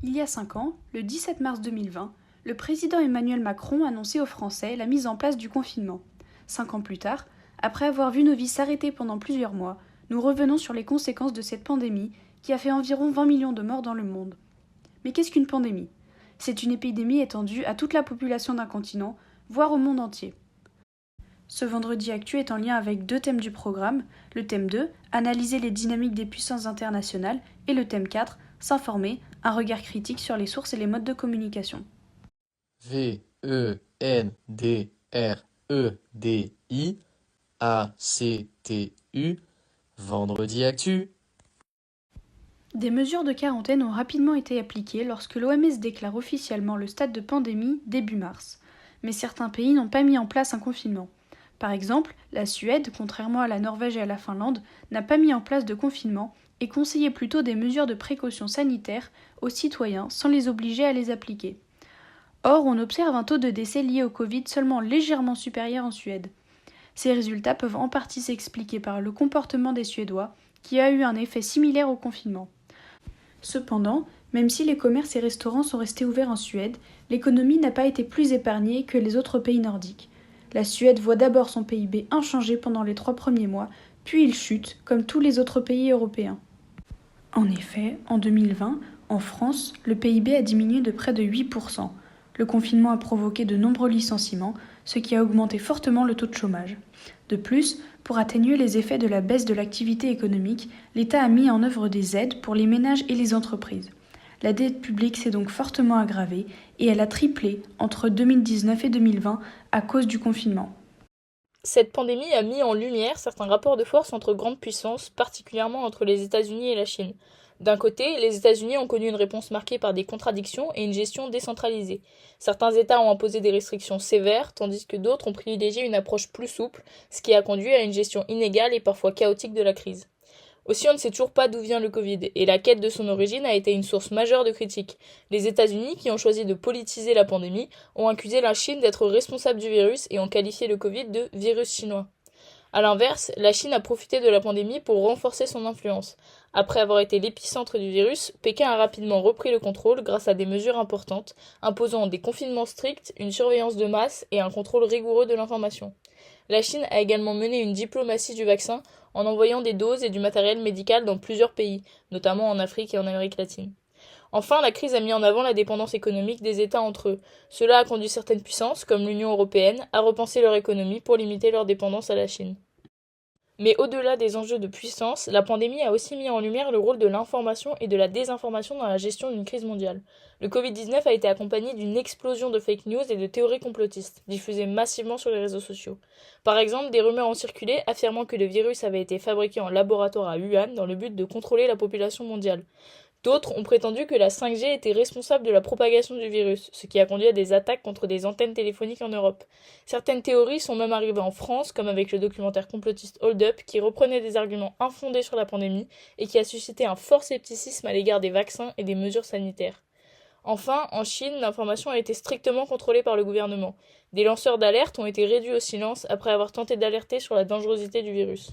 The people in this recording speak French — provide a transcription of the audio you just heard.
Il y a 5 ans, le 17 mars 2020, le président Emmanuel Macron annonçait aux Français la mise en place du confinement. 5 ans plus tard, après avoir vu nos vies s'arrêter pendant plusieurs mois, nous revenons sur les conséquences de cette pandémie qui a fait environ 20 millions de morts dans le monde. Mais qu'est-ce qu'une pandémie ? C'est une épidémie étendue à toute la population d'un continent, voire au monde entier. Ce vendredi actu est en lien avec 2 thèmes du programme, le thème 2, analyser les dynamiques des puissances internationales, et le thème 4, s'informer, un regard critique sur les sources et les modes de communication. VENDREDIACTU, Vendredi Actu. Des mesures de quarantaine ont rapidement été appliquées lorsque l'OMS déclare officiellement le stade de pandémie début mars. Mais certains pays n'ont pas mis en place un confinement. Par exemple, la Suède, contrairement à la Norvège et à la Finlande, n'a pas mis en place de confinement et conseillait plutôt des mesures de précaution sanitaire aux citoyens sans les obliger à les appliquer. Or, on observe un taux de décès lié au Covid seulement légèrement supérieur en Suède. Ces résultats peuvent en partie s'expliquer par le comportement des Suédois, qui a eu un effet similaire au confinement. Cependant, même si les commerces et restaurants sont restés ouverts en Suède, l'économie n'a pas été plus épargnée que les autres pays nordiques. La Suède voit d'abord son PIB inchangé pendant les 3 premiers mois, puis il chute, comme tous les autres pays européens. En effet, en 2020, en France, le PIB a diminué de près de 8%. Le confinement a provoqué de nombreux licenciements, ce qui a augmenté fortement le taux de chômage. De plus, pour atténuer les effets de la baisse de l'activité économique, l'État a mis en œuvre des aides pour les ménages et les entreprises. La dette publique s'est donc fortement aggravée et elle a triplé entre 2019 et 2020 à cause du confinement. Cette pandémie a mis en lumière certains rapports de force entre grandes puissances, particulièrement entre les États-Unis et la Chine. D'un côté, les États-Unis ont connu une réponse marquée par des contradictions et une gestion décentralisée. Certains États ont imposé des restrictions sévères, tandis que d'autres ont privilégié une approche plus souple, ce qui a conduit à une gestion inégale et parfois chaotique de la crise. Aussi, on ne sait toujours pas d'où vient le Covid, et la quête de son origine a été une source majeure de critiques. Les États-Unis, qui ont choisi de politiser la pandémie, ont accusé la Chine d'être responsable du virus et ont qualifié le Covid de virus chinois. A l'inverse, la Chine a profité de la pandémie pour renforcer son influence. Après avoir été l'épicentre du virus, Pékin a rapidement repris le contrôle grâce à des mesures importantes, imposant des confinements stricts, une surveillance de masse et un contrôle rigoureux de l'information. La Chine a également mené une diplomatie du vaccin en envoyant des doses et du matériel médical dans plusieurs pays, notamment en Afrique et en Amérique latine. Enfin, la crise a mis en avant la dépendance économique des États entre eux. Cela a conduit certaines puissances, comme l'Union européenne, à repenser leur économie pour limiter leur dépendance à la Chine. Mais au-delà des enjeux de puissance, la pandémie a aussi mis en lumière le rôle de l'information et de la désinformation dans la gestion d'une crise mondiale. Le Covid-19 a été accompagné d'une explosion de fake news et de théories complotistes, diffusées massivement sur les réseaux sociaux. Par exemple, des rumeurs ont circulé affirmant que le virus avait été fabriqué en laboratoire à Wuhan dans le but de contrôler la population mondiale. D'autres ont prétendu que la 5G était responsable de la propagation du virus, ce qui a conduit à des attaques contre des antennes téléphoniques en Europe. Certaines théories sont même arrivées en France, comme avec le documentaire complotiste Hold Up, qui reprenait des arguments infondés sur la pandémie et qui a suscité un fort scepticisme à l'égard des vaccins et des mesures sanitaires. Enfin, en Chine, l'information a été strictement contrôlée par le gouvernement. Des lanceurs d'alerte ont été réduits au silence après avoir tenté d'alerter sur la dangerosité du virus.